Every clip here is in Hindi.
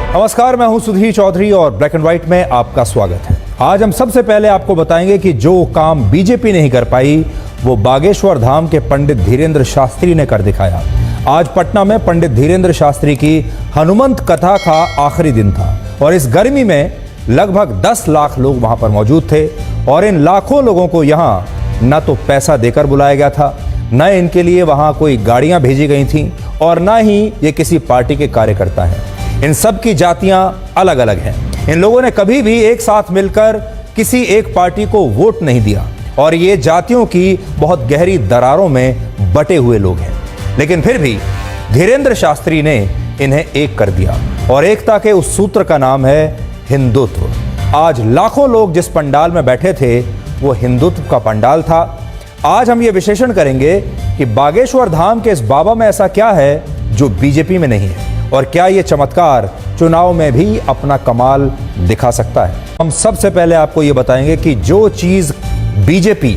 नमस्कार, मैं हूं सुधीर चौधरी और ब्लैक एंड व्हाइट में आपका स्वागत है। आज हम सबसे पहले आपको बताएंगे कि जो काम बीजेपी नहीं कर पाई वो बागेश्वर धाम के पंडित धीरेन्द्र शास्त्री ने कर दिखाया। आज पटना में पंडित धीरेन्द्र शास्त्री की हनुमंत कथा का आखिरी दिन था और इस गर्मी में लगभग 10 लाख लोग वहां पर मौजूद थे और इन लाखों लोगों को यहां न तो पैसा देकर बुलाया गया था, न इनके लिए वहां कोई गाड़ियां भेजी गई थीं और न ही ये किसी पार्टी के कार्यकर्ता हैं। इन सब की जातियां अलग अलग हैं। इन लोगों ने कभी भी एक साथ मिलकर किसी एक पार्टी को वोट नहीं दिया और ये जातियों की बहुत गहरी दरारों में बटे हुए लोग हैं। लेकिन फिर भी धीरेन्द्र शास्त्री ने इन्हें एक कर दिया और एकता के उस सूत्र का नाम है हिंदुत्व। आज लाखों लोग जिस पंडाल में बैठे थे वो हिंदुत्व का पंडाल था। आज हम ये विश्लेषण करेंगे कि बागेश्वर धाम के इस बाबा में ऐसा क्या है जो बीजेपी में नहीं है और क्या ये चमत्कार चुनाव में भी अपना कमाल दिखा सकता है। हम सबसे पहले आपको ये बताएंगे कि जो चीज बीजेपी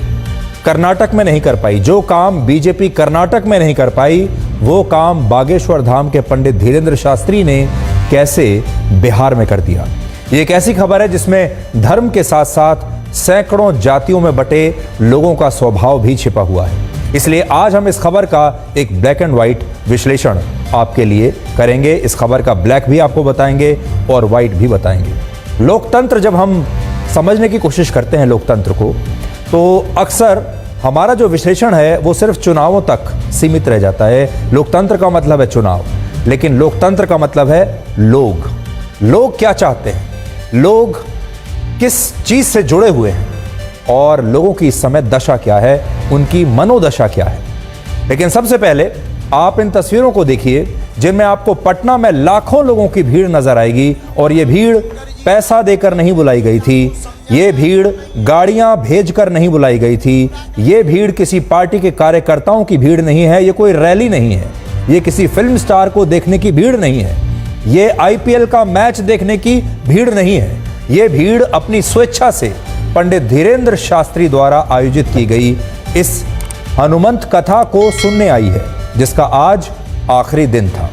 कर्नाटक में नहीं कर पाई, जो काम बीजेपी कर्नाटक में नहीं कर पाई, वो काम बागेश्वर धाम के पंडित धीरेन्द्र शास्त्री ने कैसे बिहार में कर दिया। ये एक ऐसी खबर है जिसमें धर्म के साथ साथ सैकड़ों जातियों में बटे लोगों का स्वभाव भी छिपा हुआ है। इसलिए आज हम इस खबर का एक ब्लैक एंड व्हाइट विश्लेषण आपके लिए करेंगे। इस खबर का ब्लैक भी आपको बताएंगे और व्हाइट भी बताएंगे। लोकतंत्र, जब हम समझने की कोशिश करते हैं लोकतंत्र को, तो अक्सर हमारा जो विश्लेषण है वो सिर्फ चुनावों तक सीमित रह जाता है। लोकतंत्र का मतलब है चुनाव, लेकिन लोकतंत्र का मतलब है लोग। लोग क्या चाहते हैं, लोग किस चीज से जुड़े हुए हैं और लोगों की इस समय दशा क्या है, उनकी मनोदशा क्या है। लेकिन सबसे पहले आप इन तस्वीरों को देखिए जिनमें आपको पटना में लाखों लोगों की भीड़ नजर आएगी और ये भीड़ पैसा देकर नहीं बुलाई गई थी, ये भीड़ गाड़ियां भेजकर नहीं बुलाई गई थी, ये भीड़ किसी पार्टी के कार्यकर्ताओं की भीड़ नहीं है, ये कोई रैली नहीं है, ये किसी फिल्म स्टार को देखने की भीड़ नहीं है, ये आईपीएल का मैच देखने की भीड़ नहीं है। ये भीड़ अपनी स्वेच्छा से पंडित धीरेन्द्र शास्त्री द्वारा आयोजित की गई इस हनुमंत कथा को सुनने आई है, जिसका आज आखिरी दिन था।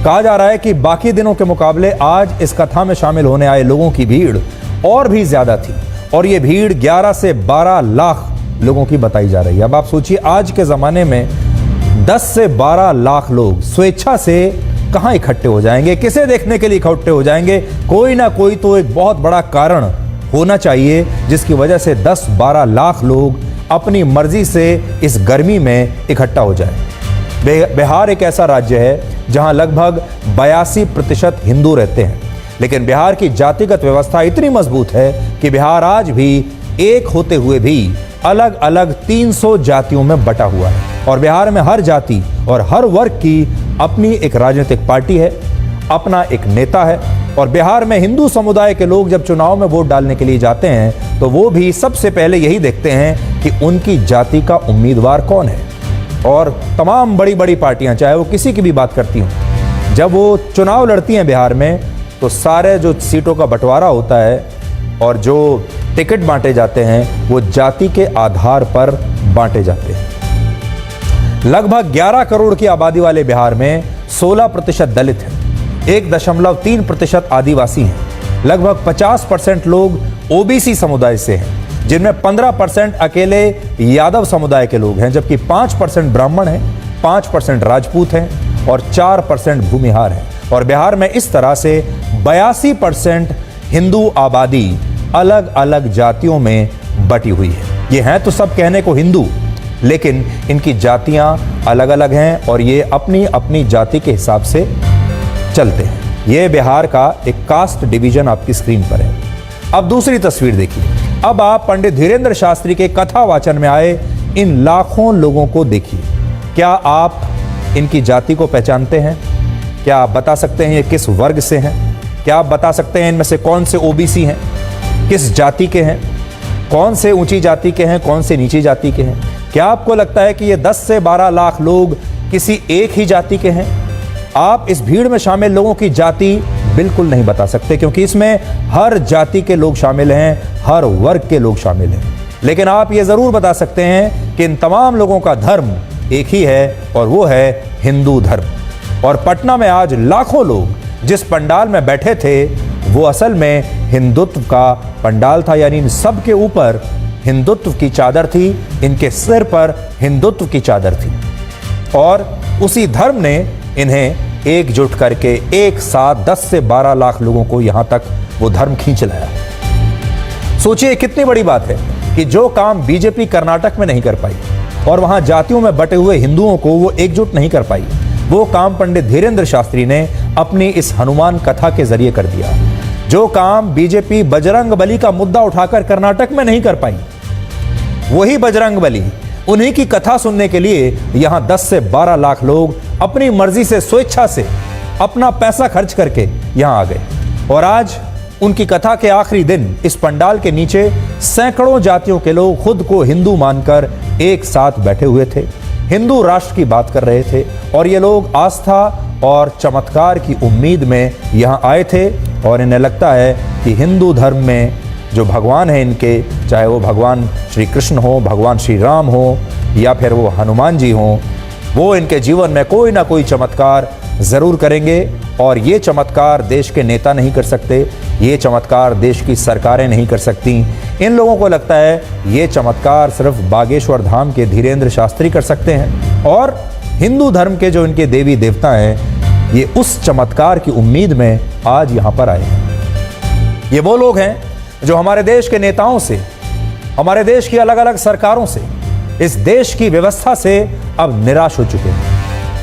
कहा जा रहा है कि बाकी दिनों के मुकाबले आज इस कथा में शामिल होने आए लोगों की भीड़ और भी ज्यादा थी और ये भीड़ 11 से 12 लाख लोगों की बताई जा रही है। अब आप सोचिए, आज के जमाने में 10 से 12 लाख लोग स्वेच्छा से कहां इकट्ठे हो जाएंगे, किसे देखने के लिए इकट्ठे हो जाएंगे। कोई ना कोई तो एक बहुत बड़ा कारण होना चाहिए जिसकी वजह से 10-12 लाख लोग अपनी मर्जी से इस गर्मी में इकट्ठा हो जाए। बिहार एक ऐसा राज्य है जहां लगभग 82% हिंदू रहते हैं, लेकिन बिहार की जातिगत व्यवस्था इतनी मजबूत है कि बिहार आज भी एक होते हुए भी अलग अलग 300 जातियों में बटा हुआ है और बिहार में हर जाति और हर वर्ग की अपनी एक राजनीतिक पार्टी है, अपना एक नेता है। और बिहार में हिंदू समुदाय के लोग जब चुनाव में वोट डालने के लिए जाते हैं तो वो भी सबसे पहले यही देखते हैं कि उनकी जाति का उम्मीदवार कौन है। और तमाम बड़ी बड़ी पार्टियां, चाहे वो किसी की भी बात करती हूं, जब वो चुनाव लड़ती हैं बिहार में तो सारे जो सीटों का बंटवारा होता है और जो टिकट बांटे जाते हैं वो जाति के आधार पर बांटे जाते हैं। लगभग 11 करोड़ की आबादी वाले बिहार में 16% दलित हैं, 1.3% आदिवासी हैं, लगभग 50% लोग ओबीसी समुदाय से हैं, जिनमें 15% अकेले यादव समुदाय के लोग हैं, जबकि 5% ब्राह्मण हैं, 5% राजपूत हैं और 4% भूमिहार हैं। और बिहार में इस तरह से 82% हिंदू आबादी अलग अलग जातियों में बटी हुई है। ये हैं तो सब कहने को हिंदू, लेकिन इनकी जातियां अलग अलग हैं और ये अपनी अपनी जाति के हिसाब से चलते हैं। ये बिहार का एक कास्ट डिवीजन आपकी स्क्रीन पर है। अब दूसरी तस्वीर देखिए। अब आप पंडित धीरेन्द्र शास्त्री के कथा वाचन में आए इन लाखों लोगों को देखिए। क्या आप इनकी जाति को पहचानते हैं? क्या आप बता सकते हैं ये किस वर्ग से हैं? क्या आप बता सकते हैं इनमें से कौन से ओबीसी हैं, किस जाति के हैं, कौन से ऊंची जाति के हैं, कौन से नीची जाति के हैं? क्या आपको लगता है कि ये 10 से 12 लाख लोग किसी एक ही जाति के हैं? आप इस भीड़ में शामिल लोगों की जाति बिल्कुल नहीं बता सकते, क्योंकि इसमें हर जाति के लोग शामिल हैं, हर वर्ग के लोग शामिल हैं। लेकिन आप ये जरूर बता सकते हैं कि इन तमाम लोगों का धर्म एक ही है और वो है हिंदू धर्म। और पटना में आज लाखों लोग जिस पंडाल में बैठे थे वो असल में हिंदुत्व का पंडाल था, यानी इन सब के ऊपर हिंदुत्व की चादर थी, इनके सिर पर हिंदुत्व की चादर थी। और उसी धर्म ने इन्हें एकजुट करके एक साथ 10 से 12 लाख लोगों को यहां तक वो धर्म खींच लाया। सोचिए कितनी बड़ी बात है कि जो काम बीजेपी कर्नाटक में नहीं कर पाई और वहां जातियों में बटे हुए हिंदुओं को वो एकजुट नहीं कर पाई, वो काम पंडित धीरेंद्र शास्त्री ने अपनी इस हनुमान कथा के जरिए कर दिया। जो काम बीजेपी बजरंगबली का मुद्दा उठाकर कर्नाटक में नहीं कर पाई, वही बजरंगबली, उन्हीं की कथा सुनने के लिए यहां 10 से 12 लाख लोग अपनी मर्जी से, स्वेच्छा से, अपना पैसा खर्च करके यहां आ गए। और आज उनकी कथा के आखिरी दिन इस पंडाल के नीचे सैकड़ों जातियों के लोग खुद को हिंदू मानकर एक साथ बैठे हुए थे, हिंदू राष्ट्र की बात कर रहे थे। और ये लोग आस्था और चमत्कार की उम्मीद में यहाँ आए थे और इन्हें लगता है कि हिंदू धर्म में जो भगवान है इनके, चाहे वो भगवान श्री कृष्ण हो, भगवान श्री राम हो या फिर वो हनुमान जी हों, वो इनके जीवन में कोई ना कोई चमत्कार ज़रूर करेंगे। और ये चमत्कार देश के नेता नहीं कर सकते, ये चमत्कार देश की सरकारें नहीं कर सकती। इन लोगों को लगता है ये चमत्कार सिर्फ बागेश्वर धाम के धीरेंद्र शास्त्री कर सकते हैं। और हिंदू धर्म के जो इनके देवी देवता हैं, ये उस चमत्कार की उम्मीद में आज यहाँ पर आए हैं। ये वो लोग हैं जो हमारे देश के नेताओं से, हमारे देश की अलग अलग सरकारों से, इस देश की व्यवस्था से अब निराश हो चुके हैं,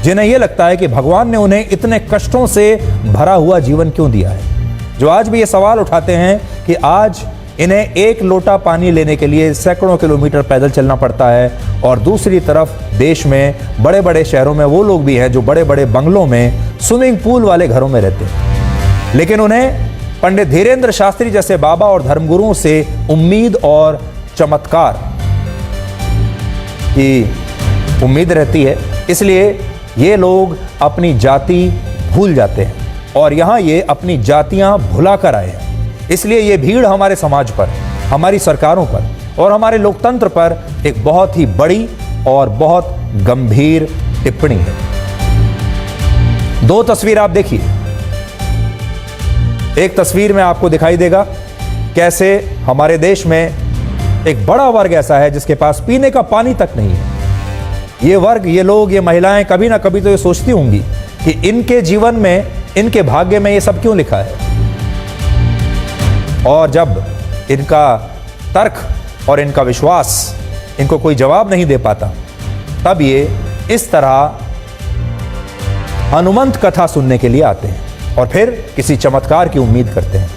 जिन्हें यह लगता है कि भगवान ने उन्हें इतने कष्टों से भरा हुआ जीवन क्यों दिया है। जो आज भी ये सवाल उठाते हैं कि आज इन्हें एक लोटा पानी लेने के लिए सैकड़ों किलोमीटर पैदल चलना पड़ता है। और दूसरी तरफ देश में बड़े बड़े शहरों में वो लोग भी हैं जो बड़े बड़े बंगलों में, स्विमिंग पूल वाले घरों में रहते हैं, लेकिन उन्हें पंडित धीरेंद्र शास्त्री जैसे बाबा और धर्मगुरुओं से उम्मीद और चमत्कार की उम्मीद रहती है। इसलिए ये लोग अपनी जाति भूल जाते हैं और यहाँ ये अपनी जातियाँ भुला कर आए हैं। इसलिए ये भीड़ हमारे समाज पर, हमारी सरकारों पर और हमारे लोकतंत्र पर एक बहुत ही बड़ी और बहुत गंभीर टिप्पणी है। दो तस्वीर आप देखिए। एक तस्वीर में आपको दिखाई देगा कैसे हमारे देश में एक बड़ा वर्ग ऐसा है जिसके पास पीने का पानी तक नहीं है। ये वर्ग, ये लोग, ये महिलाएं कभी ना कभी तो ये सोचती होंगी कि इनके जीवन में, इनके भाग्य में ये सब क्यों लिखा है। और जब इनका तर्क और इनका विश्वास इनको कोई जवाब नहीं दे पाता, तब ये इस तरह हनुमंत कथा सुनने के लिए आते हैं और फिर किसी चमत्कार की उम्मीद करते हैं।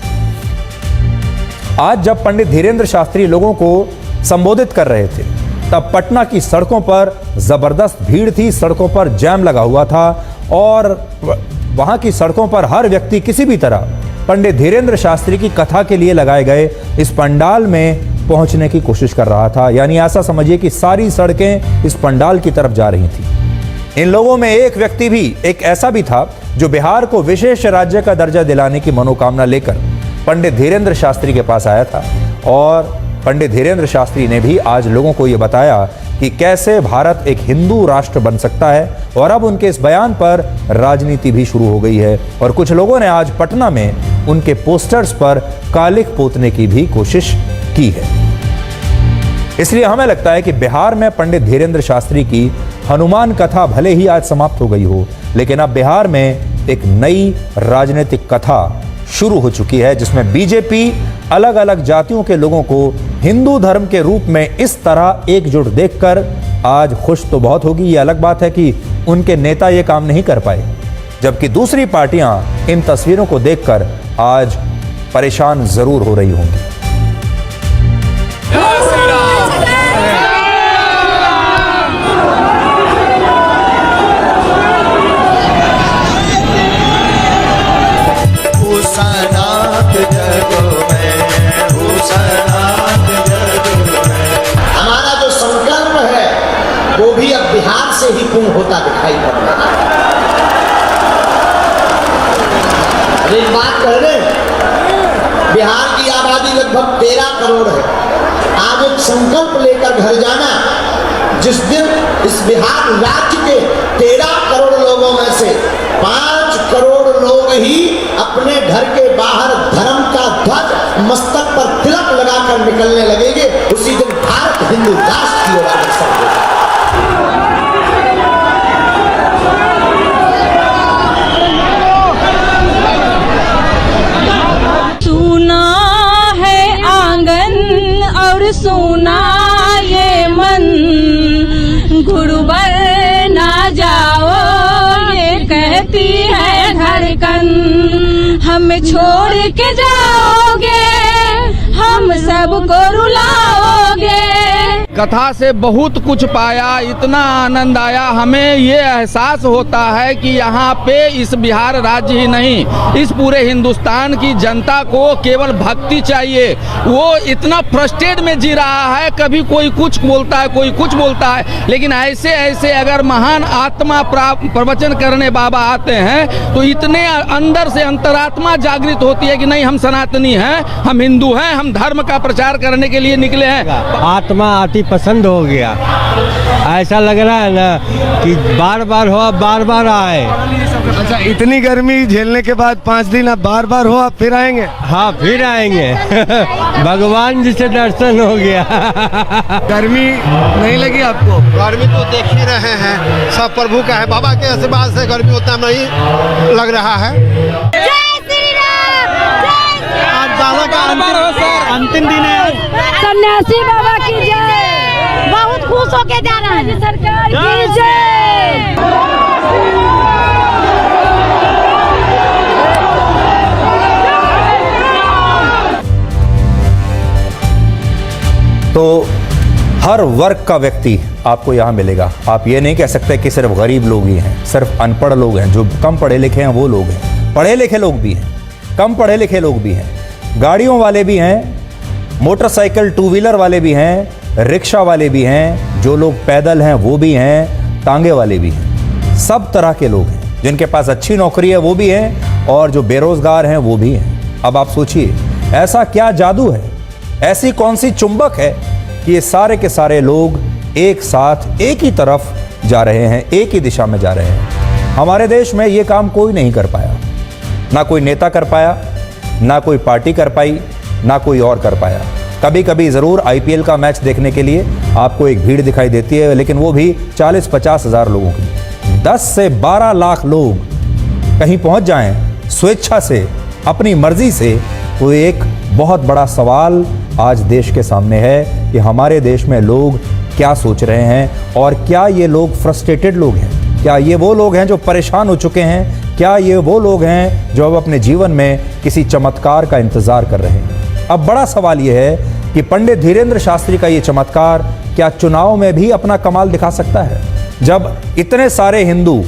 आज जब पंडित धीरेंद्र शास्त्री लोगों को संबोधित कर रहे थे, तब पटना की सड़कों पर जबरदस्त भीड़ थी, सड़कों पर जैम लगा हुआ था और वहां की सड़कों पर हर व्यक्ति किसी भी तरह पंडित धीरेंद्र शास्त्री की कथा के लिए लगाए गए इस पंडाल में पहुंचने की कोशिश कर रहा था। यानी ऐसा समझिए कि सारी सड़कें इस पंडाल की तरफ जा रही थी। इन लोगों में एक व्यक्ति भी, एक ऐसा भी था जो बिहार को विशेष राज्य का दर्जा दिलाने की मनोकामना लेकर पंडित धीरेंद्र शास्त्री के पास आया था। और पंडित धीरेंद्र शास्त्री ने भी आज लोगों को ये बताया कि कैसे भारत एक हिंदू राष्ट्र बन सकता है। और अब उनके इस बयान पर राजनीति भी शुरू हो गई है और कुछ लोगों ने आज पटना में उनके पोस्टर्स पर कालिख पोतने की भी कोशिश की है। इसलिए हमें लगता है कि बिहार में पंडित धीरेंद्र शास्त्री की हनुमान कथा भले ही आज समाप्त हो गई हो, लेकिन अब बिहार में एक नई राजनीतिक कथा शुरू हो चुकी है, जिसमें बीजेपी अलग अलग जातियों के लोगों को हिंदू धर्म के रूप में इस तरह एकजुट देखकर आज खुश तो बहुत होगी। ये अलग बात है कि उनके नेता ये काम नहीं कर पाए, जबकि दूसरी पार्टियां इन तस्वीरों को देखकर आज परेशान जरूर हो रही होंगी। हमारा जो संकल्प है वो भी अब बिहार से ही पूर्ण होता दिखाई पड़ रहा है। एक बात कह रहे, बिहार की आबादी लगभग 13 करोड़ है। आज एक संकल्प लेकर घर जाना, जिस दिन इस बिहार राज्य के 13 करोड़ लोगों में से 5 करोड़ लोग ही अपने घर के बाहर धर्म का ध्वज मस्तक पर तिलक लगाकर निकलने लगेंगे, उसी दिन भारत हिंदू राष्ट्र की ओर अग्रसर होगा। सुना है आंगन और सुना ये मन, गुरुवर ना जाओ ये कहती है धड़कन, हमें छोड़ के जाओगे हम सबको रुलाओगे। कथा से बहुत कुछ पाया, इतना आनंद आया, हमें ये एहसास होता है कि यहाँ पे इस बिहार राज्य ही नहीं, इस पूरे हिंदुस्तान की जनता को केवल भक्ति चाहिए। वो इतना फ्रस्ट्रेट में जी रहा है, कभी कोई कुछ बोलता है कोई कुछ बोलता है, लेकिन ऐसे ऐसे अगर महान आत्मा प्रवचन करने बाबा आते हैं तो इतने अंदर से अंतरात्मा जागृत होती है कि नहीं, हम सनातनी हैं, हम हिंदू हैं, हम धर्म का प्रचार करने के लिए निकले हैं। आत्मा आती पसंद हो गया, ऐसा लग रहा है ना कि बार बार हो, बार बार आए। अच्छा, इतनी गर्मी झेलने के बाद 5 दिन आप बार बार हो, आप फिर आएंगे? हाँ, फिर आएंगे। भगवान जी से दर्शन हो गया। गर्मी नहीं लगी आपको? गर्मी तो देख ही रहे हैं, सब प्रभु का है, बाबा के आशीर्वाद से गर्मी उतना नहीं लग रहा है। आज बाबा का अंतिम दिन है। सन्यासी बाबा की जय, बहुत खुश होके जा रहा है सरकार की जय। तो हर वर्ग का व्यक्ति आपको यहाँ मिलेगा। आप ये नहीं कह सकते कि सिर्फ गरीब लोग ही हैं, सिर्फ अनपढ़ लोग हैं, जो कम पढ़े लिखे हैं वो लोग हैं। पढ़े लिखे लोग भी हैं, कम पढ़े लिखे लोग भी हैं, गाड़ियों वाले भी हैं, मोटरसाइकिल टू व्हीलर वाले भी हैं, रिक्शा वाले भी हैं, जो लोग पैदल हैं वो भी हैं, तांगे वाले भी हैं। सब तरह के लोग हैं, जिनके पास अच्छी नौकरी है वो भी हैं और जो बेरोजगार हैं वो भी हैं। अब आप सोचिए, ऐसा क्या जादू है, ऐसी कौन सी चुंबक है कि ये सारे के सारे लोग एक साथ एक ही तरफ जा रहे हैं, एक ही दिशा में जा रहे हैं। हमारे देश में ये काम कोई नहीं कर पाया, ना कोई नेता कर पाया, ना कोई पार्टी कर पाई, ना कोई और कर पाया। कभी कभी ज़रूर IPL का मैच देखने के लिए आपको एक भीड़ दिखाई देती है, लेकिन वो भी 40-50 हज़ार लोगों की। 10 से 12 लाख लोग कहीं पहुंच जाएं स्वेच्छा से, अपनी मर्जी से, तो एक बहुत बड़ा सवाल आज देश के सामने है कि हमारे देश में लोग क्या सोच रहे हैं और क्या ये लोग फ्रस्ट्रेटेड लोग हैं, क्या ये वो लोग हैं जो परेशान हो चुके हैं, क्या ये वो लोग हैं जो अब अपने जीवन में किसी चमत्कार का इंतजार कर रहे हैं। अब बड़ा सवाल ये है कि पंडित धीरेंद्र शास्त्री का ये चमत्कार क्या चुनाव में भी अपना कमाल दिखा सकता है। जब इतने सारे हिंदू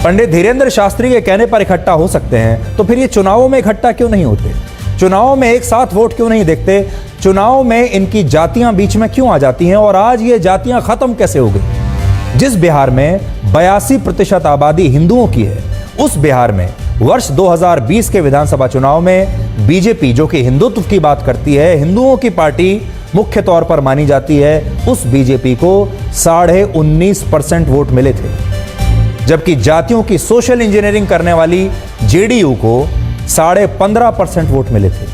पंडित धीरेंद्र शास्त्री के कहने पर इकट्ठा हो सकते हैं, तो फिर ये चुनावों में इकट्ठा क्यों नहीं होते, चुनाव में एक साथ वोट क्यों नहीं देखते, चुनाव में इनकी जातियां बीच में क्यों आ जाती हैं और आज ये जातियां खत्म कैसे हो गई। जिस बिहार में 82% आबादी हिंदुओं की है, उस बिहार में वर्ष 2020 के विधानसभा चुनाव में बीजेपी, जो कि हिंदुत्व की बात करती है, हिंदुओं की पार्टी मुख्य तौर पर मानी जाती है, उस बीजेपी को 19.5% वोट मिले थे, जबकि जातियों की सोशल इंजीनियरिंग करने वाली JDU को 15.5% वोट मिले थे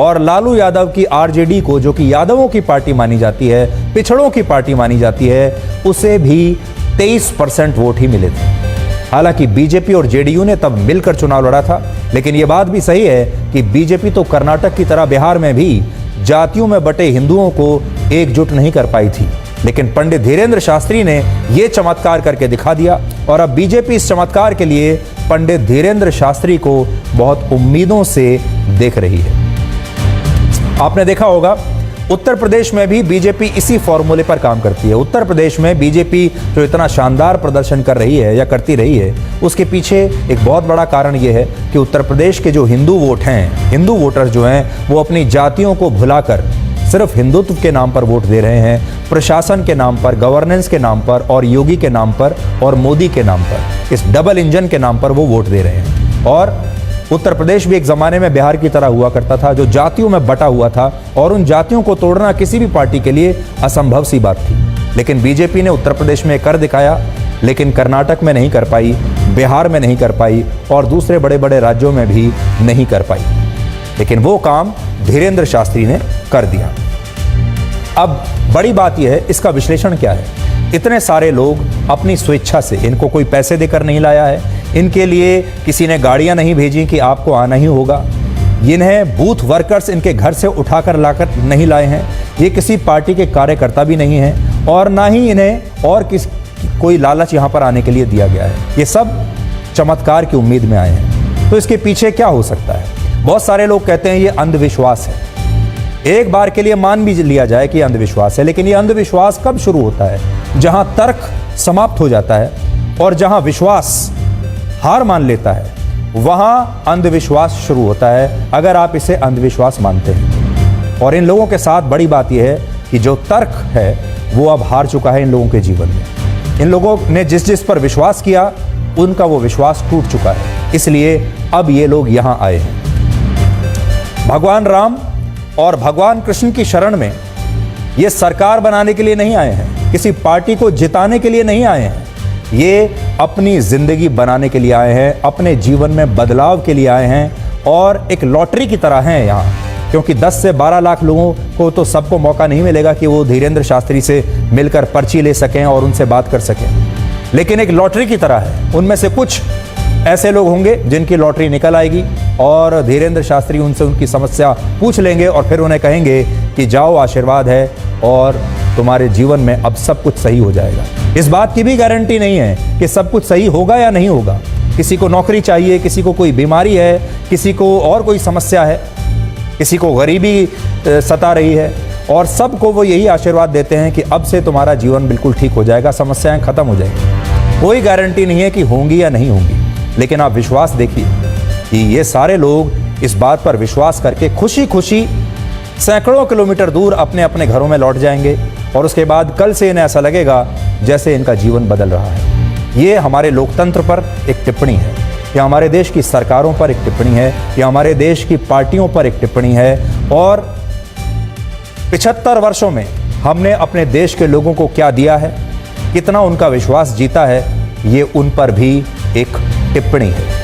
और लालू यादव की RJD को, जो कि यादवों की पार्टी मानी जाती है, पिछड़ों की पार्टी मानी जाती है, उसे भी 23% वोट ही मिले थे। हालांकि बीजेपी और JDU ने तब मिलकर चुनाव लड़ा था, लेकिन यह बात भी सही है कि बीजेपी तो कर्नाटक की तरह बिहार में भी जातियों में बटे हिंदुओं को एकजुट नहीं कर पाई थी। लेकिन पंडित धीरेंद्र शास्त्री ने यह चमत्कार करके दिखा दिया और अब बीजेपी इस चमत्कार के लिए पंडित धीरेंद्र शास्त्री को बहुत उम्मीदों से देख रही है। आपने देखा होगा उत्तर प्रदेश में भी बीजेपी इसी फॉर्मूले पर काम करती है। उत्तर प्रदेश में बीजेपी जो इतना शानदार प्रदर्शन कर रही है या करती रही है, उसके पीछे एक बहुत बड़ा कारण यह है कि उत्तर प्रदेश के जो हिंदू वोट हैं, हिंदू वोटर्स जो हैं, वो अपनी जातियों को भुलाकर सिर्फ हिंदुत्व के नाम पर वोट दे रहे हैं, प्रशासन के नाम पर, गवर्नेंस के नाम पर और योगी के नाम पर और मोदी के नाम पर, इस डबल इंजन के नाम पर वो वोट दे रहे हैं। और उत्तर प्रदेश भी एक ज़माने में बिहार की तरह हुआ करता था, जो जातियों में बटा हुआ था और उन जातियों को तोड़ना किसी भी पार्टी के लिए असंभव सी बात थी। लेकिन बीजेपी ने उत्तर प्रदेश में कर दिखाया, लेकिन कर्नाटक में नहीं कर पाई, बिहार में नहीं कर पाई और दूसरे बड़े बड़े राज्यों में भी नहीं कर पाई, लेकिन वो काम धीरेंद्र शास्त्री ने कर दिया। अब बड़ी बात यह है, इसका विश्लेषण क्या है? इतने सारे लोग अपनी स्वेच्छा से, इनको कोई पैसे देकर नहीं लाया है, इनके लिए किसी ने गाड़ियां नहीं भेजी कि आपको आना ही होगा, इन्हें बूथ वर्कर्स इनके घर से उठाकर लाकर नहीं लाए हैं, ये किसी पार्टी के कार्यकर्ता भी नहीं हैं और ना ही इन्हें और कोई लालच यहाँ पर आने के लिए दिया गया है। ये सब चमत्कार की उम्मीद में आए हैं। तो इसके पीछे क्या हो सकता है? बहुत सारे लोग कहते हैं ये अंधविश्वास है। एक बार के लिए मान भी लिया जाए कि अंधविश्वास है, लेकिन ये अंधविश्वास कब शुरू होता है? जहां तर्क समाप्त हो जाता है और जहां विश्वास हार मान लेता है, वहां अंधविश्वास शुरू होता है, अगर आप इसे अंधविश्वास मानते हैं। और इन लोगों के साथ बड़ी बात यह है कि जो तर्क है वो अब हार चुका है इन लोगों के जीवन में। इन लोगों ने जिस पर विश्वास किया, उनका वो विश्वास टूट चुका है, इसलिए अब ये लोग यहां आए हैं। भगवान राम और भगवान कृष्ण की शरण में ये सरकार बनाने के लिए नहीं आए हैं, किसी पार्टी को जिताने के लिए नहीं आए हैं, ये अपनी जिंदगी बनाने के लिए आए हैं, अपने जीवन में बदलाव के लिए आए हैं। और एक लॉटरी की तरह हैं यहाँ, क्योंकि 10 से 12 लाख लोगों को तो सबको मौका नहीं मिलेगा कि वो धीरेंद्र शास्त्री से मिलकर पर्ची ले सकें और उनसे बात कर सकें, लेकिन एक लॉटरी की तरह है। उनमें से कुछ ऐसे लोग होंगे जिनकी लॉटरी निकल आएगी और धीरेंद्र शास्त्री उनसे उनकी समस्या पूछ लेंगे और फिर उन्हें कहेंगे कि जाओ, आशीर्वाद है और तुम्हारे जीवन में अब सब कुछ सही हो जाएगा। इस बात की भी गारंटी नहीं है कि सब कुछ सही होगा या नहीं होगा। किसी को नौकरी चाहिए, किसी को कोई बीमारी है, किसी को और कोई समस्या है, किसी को गरीबी सता रही है, और सबको वो यही आशीर्वाद देते हैं कि अब से तुम्हारा जीवन बिल्कुल ठीक हो जाएगा, समस्याएं खत्म हो जाएंगी। कोई गारंटी नहीं है कि होंगी या नहीं होंगी, लेकिन आप विश्वास देखिए कि ये सारे लोग इस बात पर विश्वास करके खुशी खुशी सैकड़ों किलोमीटर दूर अपने अपने घरों में लौट जाएंगे और उसके बाद कल से इन्हें ऐसा लगेगा जैसे इनका जीवन बदल रहा है। ये हमारे लोकतंत्र पर एक टिप्पणी है, या हमारे देश की सरकारों पर एक टिप्पणी है, या हमारे देश की पार्टियों पर एक टिप्पणी है। और 75 वर्षों में हमने अपने देश के लोगों को क्या दिया है, कितना उनका विश्वास जीता है, ये उन पर भी एक टिप्पणी है।